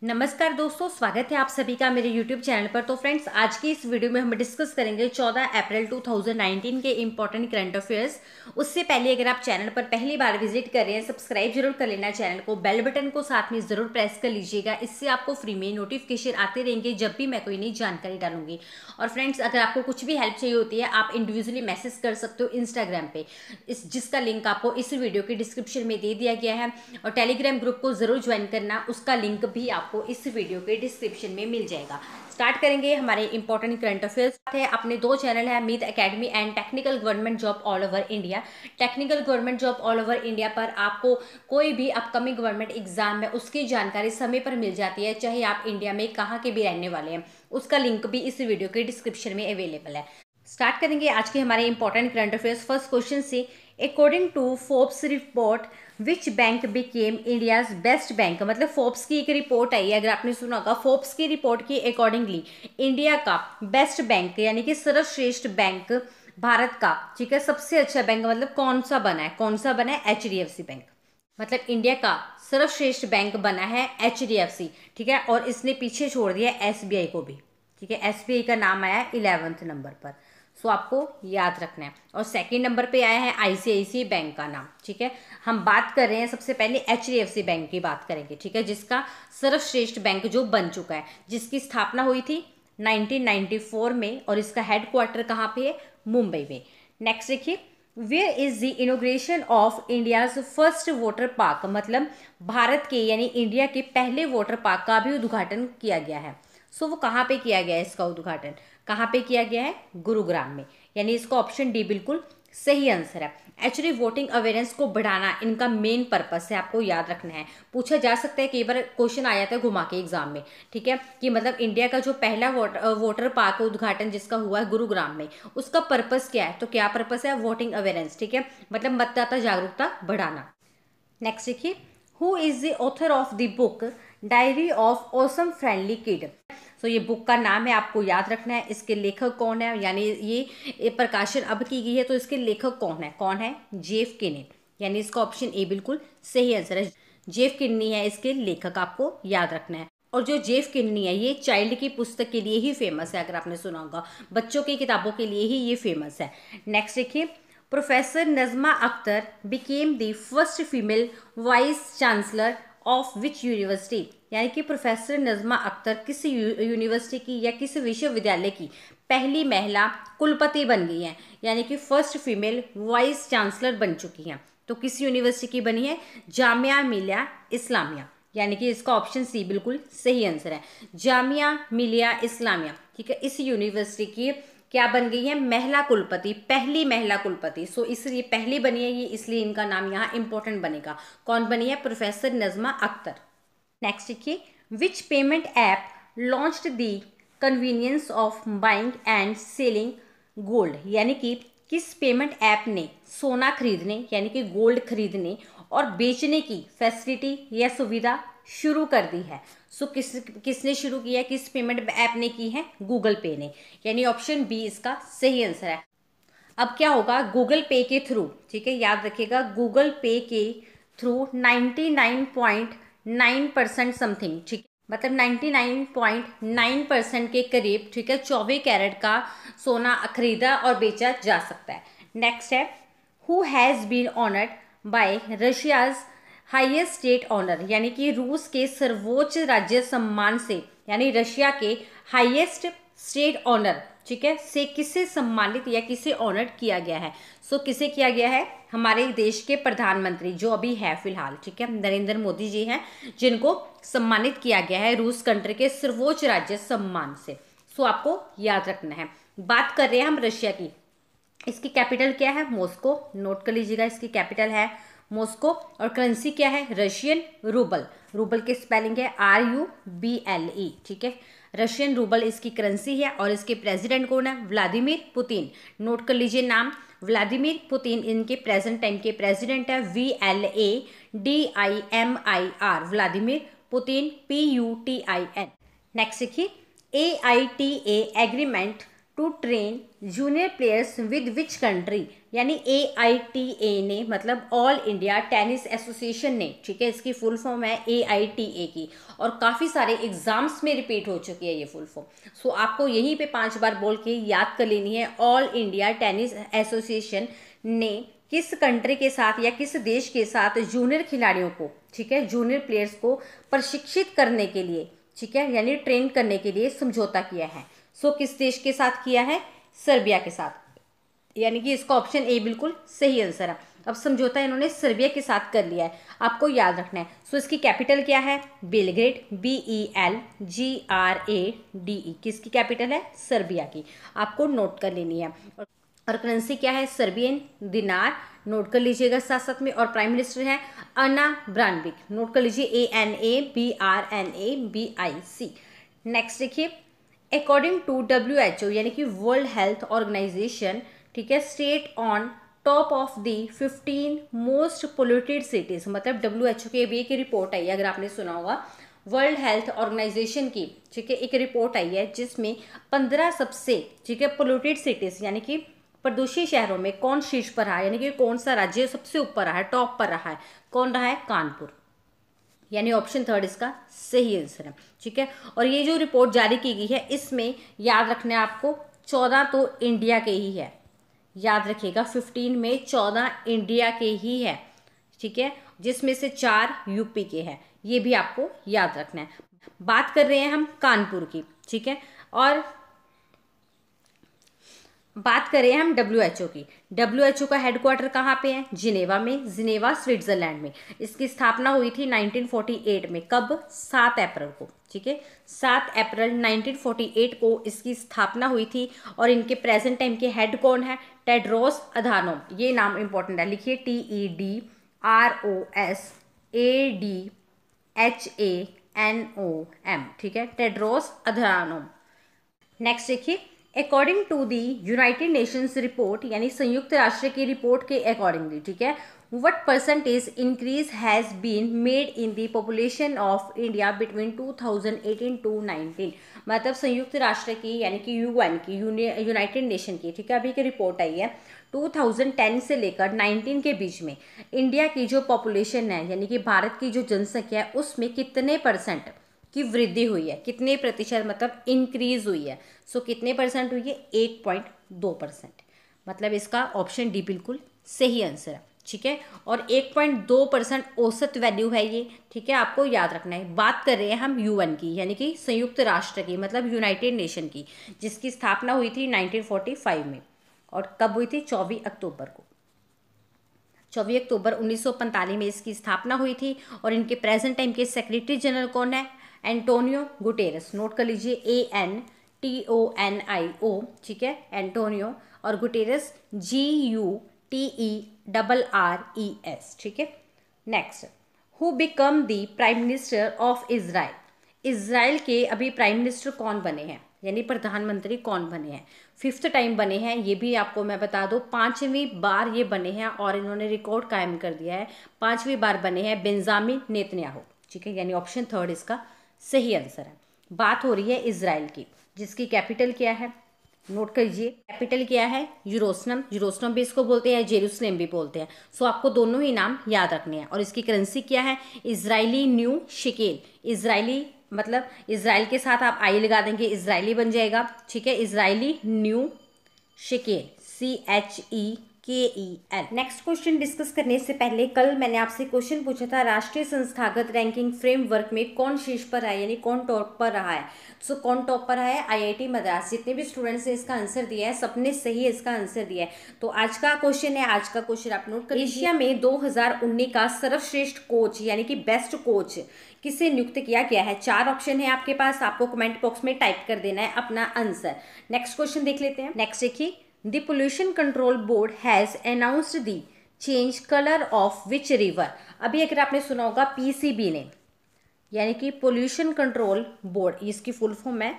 नमस्कार दोस्तों, स्वागत है आप सभी का मेरे YouTube चैनल पर। तो फ्रेंड्स, आज की इस वीडियो में हम डिस्कस करेंगे 14 अप्रैल 2019 के इंपॉर्टेंट करंट अफेयर्स। उससे पहले अगर आप चैनल पर पहली बार विजिट कर रहे हैं, सब्सक्राइब जरूर कर लेना चैनल को, बेल बटन को साथ में जरूर प्रेस कर लीजिएगा। इससे आपको फ्री में नोटिफिकेशन आते रहेंगे जब भी मैं कोई नई जानकारी डालूंगी। और फ्रेंड्स, अगर आपको कुछ भी हेल्प चाहिए होती है, आप इंडिविजुअली मैसेज कर सकते हो इंस्टाग्राम पे, जिसका लिंक आपको इस वीडियो के डिस्क्रिप्शन में दे दिया गया है। और टेलीग्राम ग्रुप को जरूर ज्वाइन करना, उसका लिंक भी आपको इस वीडियो के डिस्क्रिप्शन में मिल जाएगा। स्टार्ट करेंगे हमारे इंपॉर्टेंट करंट अफेयर्स है। अपने दो चैनल है, Meet academy and technical government job all over India. Technical government job all over India पर आपको कोई भी अपकमिंग गवर्नमेंट एग्जाम है उसकी जानकारी समय पर मिल जाती है, चाहे आप इंडिया में कहाँ के भी रहने वाले हैं। उसका लिंक भी इस वीडियो के डिस्क्रिप्शन में अवेलेबल है। स्टार्ट करेंगे आज के हमारे important current affairs. First question से, according to Forbes report which bank became India's best bank. मतलब फोर्ब्स की एक रिपोर्ट आई है, अगर आपने सुना होगा, फोर्ब्स की रिपोर्ट के अकॉर्डिंगली इंडिया का बेस्ट बैंक यानी कि सर्वश्रेष्ठ बैंक भारत का, ठीक है, सबसे अच्छा बैंक मतलब कौन सा बना है? कौन सा बना है? HDFC bank. मतलब इंडिया का सर्वश्रेष्ठ बैंक बना है HDFC, ठीक है। और इसने पीछे छोड़ दिया SBI को भी, ठीक है। SBI का नाम आया 11वें नंबर पर, सो आपको याद रखना है। और सेकंड नंबर पे आया है ICICI बैंक का नाम, ठीक है। हम बात कर रहे हैं सबसे पहले HDFC बैंक की बात करेंगे, ठीक है, जिसका सर्वश्रेष्ठ बैंक जो बन चुका है, जिसकी स्थापना हुई थी 1994 में, और इसका हेडक्वार्टर कहाँ पे है? मुंबई में। नेक्स्ट देखिए, where is the inauguration of India's first water park. मतलब भारत के यानी इंडिया के पहले वाटर पार्क का भी उद्घाटन किया गया है। सो वो कहाँ पे किया गया है? इसका उद्घाटन कहाँ पे किया गया है? गुरुग्राम में। यानी इसका ऑप्शन डी बिल्कुल सही आंसर है। एक्चुअली वोटिंग अवेयरनेस को बढ़ाना इनका मेन पर्पस है, आपको याद रखना है। पूछा जा सकता है, कई बार क्वेश्चन आ जाता है घुमा के एग्जाम में, ठीक है, कि मतलब इंडिया का जो पहला वाटर पार्क उद्घाटन जिसका हुआ है गुरुग्राम में, उसका पर्पस क्या है? तो क्या पर्पस है? वोटिंग अवेयरनेस, ठीक है, मतलब मतदाता जागरूकता बढ़ाना। नेक्स्ट देखिए, who is the author of the book diary of awesome friendly kid. सो ये बुक का नाम है, आपको याद रखना है। इसके लेखक कौन है? यानी ये प्रकाशन अब की गई है, तो इसके लेखक कौन है? कौन है? जेफ किनी। यानी इसका ऑप्शन ए बिल्कुल सही आंसर है। जेफ किन्नी है इसके लेखक, आपको याद रखना है। और जो जेफ किन्नी है, ये चाइल्ड की पुस्तक के लिए ही फेमस है, अगर आपने सुना होगा, बच्चों की किताबों के लिए ही ये फेमस है। नेक्स्ट देखिए, professor Najma Akhtar became the first female vice chancellor of which university. यानी कि प्रोफेसर नजमा अख्तर किस यूनिवर्सिटी की या किस विश्वविद्यालय की पहली महिला कुलपति बन गई हैं, यानी कि फर्स्ट फीमेल वाइस चांसलर बन चुकी हैं। तो किस यूनिवर्सिटी की बनी है? जामिया मिलिया इस्लामिया। यानी कि इसका ऑप्शन सी बिल्कुल सही आंसर है, जामिया मिलिया इस्लामिया, ठीक है। इस यूनिवर्सिटी की क्या बन गई है? महिला कुलपति, पहली महिला कुलपति। सो इसलिए पहली बनी है ये, इसलिए इनका नाम यहाँ इंपॉर्टेंट बनेगा। कौन बनी है? प्रोफेसर नजमा अख्तर। नेक्स्ट देखिए, विच payment app launched the convenience of buying and selling gold. यानी कि किस पेमेंट ऐप ने सोना खरीदने यानी कि गोल्ड खरीदने और बेचने की फैसिलिटी या सुविधा शुरू कर दी है? सो किसने शुरू किया है? किस पेमेंट ऐप ने की है? गूगल पे ने। यानी ऑप्शन बी इसका सही आंसर है। अब क्या होगा? गूगल पे के थ्रू, ठीक है, याद रखिएगा, गूगल पे के थ्रू 99.9% समथिंग, ठीक है, मतलब 99.9% के करीब, ठीक है, 24 कैरेट का सोना खरीदा और बेचा जा सकता है। नेक्स्ट है, who has been honoured by Russia's highest state honour. यानी कि रूस के सर्वोच्च राज्य सम्मान से, यानी रशिया के हाईएस्ट स्टेट ऑनर, ठीक है, से किसे सम्मानित या किसे ऑनर्ड किया गया है? सो किसे किया गया है? हमारे देश के प्रधानमंत्री जो अभी है फिलहाल, ठीक है, नरेंद्र मोदी जी हैं, जिनको सम्मानित किया गया है रूस कंट्री के सर्वोच्च राज्य सम्मान से। सो आपको याद रखना है। बात कर रहे हैं हम रशिया की। इसकी कैपिटल क्या है? मॉस्को। नोट कर लीजिएगा, इसकी कैपिटल है मॉस्को। और करेंसी क्या है? Russian rouble. रूबल की स्पेलिंग है RUBLE, ठीक है, रशियन रूबल इसकी करेंसी है। और इसके प्रेसिडेंट कौन है? Vladimir Putin. नोट कर लीजिए नाम, व्लादिमीर पुतिन इनके प्रेजेंट टाइम के प्रेसिडेंट है। VLADIMIR, Vladimir Putin, PUTIN। Next देखिए, AITA agreement to train junior players with which country, यानी AITA ने, मतलब ऑल इंडिया टेनिस एसोसिएशन ने, ठीक है, इसकी फुल फॉर्म है AITA की, और काफ़ी सारे एग्जाम्स में रिपीट हो चुकी है ये फुल फॉर्म। सो आपको यहीं पे 5 बार बोल के याद कर लेनी है। ऑल इंडिया टेनिस एसोसिएशन ने किस कंट्री के साथ या किस देश के साथ जूनियर खिलाड़ियों को, ठीक है, जूनियर प्लेयर्स को प्रशिक्षित करने के लिए, ठीक है, यानी ट्रेन करने के लिए समझौता किया है। सो किस देश के साथ किया है? सर्बिया के साथ, यानी कि इसका ऑप्शन ए बिल्कुल सही आंसर है। अब समझौता इन्होंने सर्बिया के साथ कर लिया है, आपको याद रखना है। सो इसकी कैपिटल क्या है? Belgrade, BELGRADE। किसकी कैपिटल है? सर्बिया की, आपको नोट कर लेनी है। और करेंसी क्या है? सर्बियन दिनार, नोट कर लीजिएगा साथ साथ में। और प्राइम मिनिस्टर है अन्ना ब्रानबिक, नोट कर लीजिए ANABRNABIC। नेक्स्ट देखिए, अकॉर्डिंग टू WHO, यानी कि वर्ल्ड हेल्थ ऑर्गेनाइजेशन, ठीक है, state on top of the 15 most polluted cities, मतलब WHO की अभी एक रिपोर्ट आई है, अगर आपने सुना होगा, वर्ल्ड हेल्थ ऑर्गेनाइजेशन की, ठीक है, एक रिपोर्ट आई है जिसमें 15 सबसे, ठीक है, पोल्यूटेड सिटीज, यानी कि प्रदूषित शहरों में कौन शीर्ष पर रहा है, यानी कि कौन सा राज्य सबसे ऊपर रहा है, टॉप पर रहा है, कौन रहा है? कानपुर, यानी ऑप्शन थर्ड इसका सही आंसर है, ठीक है। और ये जो रिपोर्ट जारी की गई है, इसमें याद रखना है आपको 14 तो इंडिया के ही है, याद रखिएगा, 15 में 14 इंडिया के ही है, ठीक है, जिसमें से 4 यूपी के हैं, ये भी आपको याद रखना है। बात कर रहे हैं हम कानपुर की, ठीक है, और बात करें हम WHO की। WHO का हेडक्वार्टर कहाँ पे है? जिनेवा में, जिनेवा स्विट्जरलैंड में। इसकी स्थापना हुई थी 1948 में, कब? 7 अप्रैल को, ठीक है, 7 अप्रैल 1948 को इसकी स्थापना हुई थी। और इनके प्रेजेंट टाइम के हेड कौन है? टेड्रोस अधानोम, ये नाम इंपॉर्टेंट है, लिखिए TEDROSADHANOM, ठीक है, टेड्रोस अधानोम। नेक्स्ट देखिए, according to the United Nations report, यानी संयुक्त राष्ट्र की रिपोर्ट के अकॉर्डिंगली, ठीक है, what percentage increase has been made in the population of India between 2018 to 19, मतलब संयुक्त राष्ट्र की, यानी कि UN की, यूनाइटेड नेशन की, ठीक है, अभी की रिपोर्ट आई है 2010 से लेकर 19 के बीच में इंडिया की जो पॉपुलेशन है, यानी कि भारत की जो जनसंख्या है, उसमें कितने परसेंट की वृद्धि हुई है, कितने प्रतिशत, मतलब इंक्रीज हुई है। सो कितने परसेंट हुई है? 1.2%, मतलब इसका ऑप्शन डी बिल्कुल सही आंसर है, ठीक है। और 1.2% औसत वैल्यू है ये, ठीक है, आपको याद रखना है। बात कर रहे हैं हम UN की, यानी कि संयुक्त राष्ट्र की, मतलब यूनाइटेड नेशन की, जिसकी स्थापना हुई थी 1945 में। और कब हुई थी? 24 अक्टूबर को, 24 अक्टूबर 1945 में इसकी स्थापना हुई थी। और इनके प्रेजेंट टाइम के सेक्रेटरी जनरल कौन है? एंटोनियो गुटेरेस, नोट कर लीजिए ANTONIO, ठीक है, एंटोनियो, और गुटेरेस GUTERRES, ठीक है। Next, who become the prime minister of Israel, Israel के अभी प्राइम मिनिस्टर कौन बने हैं, यानी प्रधानमंत्री कौन बने हैं? 5th टाइम बने हैं, ये भी आपको मैं बता दूं, 5वीं बार ये बने हैं, और इन्होंने रिकॉर्ड कायम कर दिया है, 5वीं बार बने हैं बेंजामिन नेतन्याहू, ठीक है, यानी ऑप्शन थर्ड इसका सही आंसर है। बात हो रही है इजराइल की, जिसकी कैपिटल क्या है? नोट करिए, कैपिटल क्या है? यूरोसलम, यूरोसलम भी इसको बोलते हैं, जेरूसलम भी बोलते हैं। सो आपको दोनों ही नाम याद रखने हैं। और इसकी करेंसी क्या है? इजरायली न्यू शिकेल, इजरायली, मतलब इजराइल के साथ आप आई लगा देंगे, इजरायली बन जाएगा, ठीक है, इजरायली न्यू शिकेल, CHEKEL। नेक्स्ट क्वेश्चन डिस्कस करने से पहले, कल मैंने आपसे क्वेश्चन पूछा था, राष्ट्रीय संस्थागत रैंकिंग फ्रेमवर्क में कौन शीर्ष पर है, यानी कौन टॉप पर रहा है? सो कौन टॉप पर है? IIT मद्रास। जितने भी स्टूडेंट्स ने इसका आंसर दिया है, सबने सही इसका आंसर दिया है। तो आज का क्वेश्चन है, आज का क्वेश्चन आप नोट करिए। एशिया में 2019 का सर्वश्रेष्ठ कोच, यानी कि बेस्ट कोच किसे नियुक्त किया गया है? 4 ऑप्शन है आपके पास, आपको कमेंट बॉक्स में टाइप कर देना है अपना आंसर। नेक्स्ट क्वेश्चन देख लेते हैं। नेक्स्ट देखिए, the pollution control board has announced the change colour of which river. अभी अगर आपने सुना होगा PCB ने, यानी कि पोल्यूशन कंट्रोल बोर्ड, इसकी फुल फॉर्म है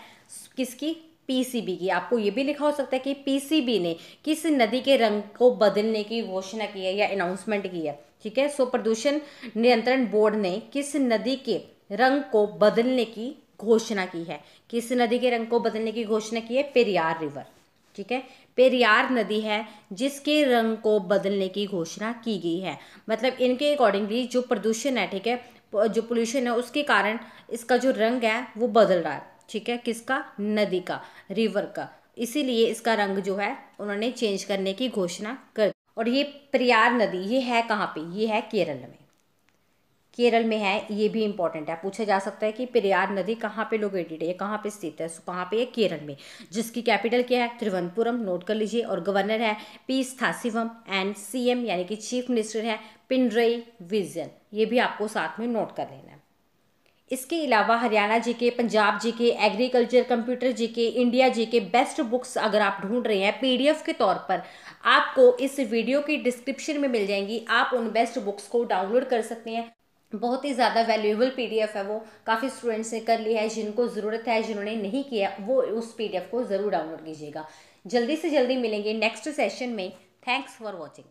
किसकी? PCB की। आपको ये भी लिखा हो सकता है कि PCB ने किस नदी के रंग को बदलने की घोषणा की है या अनाउंसमेंट की है, ठीक है। सो प्रदूषण नियंत्रण बोर्ड ने किस नदी के रंग को बदलने की घोषणा की है? किस नदी के रंग को बदलने की घोषणा की है? पेरियार रिवर, ठीक है। पेरियार नदी है जिसके रंग को बदलने की घोषणा की गई है। मतलब इनके अकॉर्डिंगली जो प्रदूषण है, ठीक है, जो पोल्यूशन है उसके कारण इसका जो रंग है वो बदल रहा है, ठीक है, किसका, नदी का, रिवर का, इसीलिए इसका रंग जो है उन्होंने चेंज करने की घोषणा कर। और ये पेरियार नदी ये है कहाँ पे, ये है केरल में, केरल में है, ये भी इंपॉर्टेंट है, पूछा जा सकता है कि पेरियार नदी कहाँ पे लोकेटेड है, ये कहाँ पे स्थित है, सो कहाँ पे है, केरल में, जिसकी कैपिटल क्या है, तिरुवनंतपुरम, नोट कर लीजिए। और गवर्नर है पी स्थासिवम एंड सीएम यानी कि चीफ मिनिस्टर है पिनरई विजयन, ये भी आपको साथ में नोट कर लेना है। इसके अलावा Haryana GK, Punjab GK, agriculture, computer GK, India GK best books अगर आप ढूंढ रहे हैं पीडीएफ के तौर पर, आपको इस वीडियो की डिस्क्रिप्शन में मिल जाएंगी, आप उन बेस्ट बुक्स को डाउनलोड कर सकते हैं। बहुत ही ज़्यादा वैल्यूएबल पीडीएफ है वो, काफ़ी स्टूडेंट्स ने कर लिया है, जिनको ज़रूरत है, जिन्होंने नहीं किया वो उस पीडीएफ को ज़रूर डाउनलोड कीजिएगा। जल्दी से जल्दी मिलेंगे नेक्स्ट सेशन में। Thanks for watching.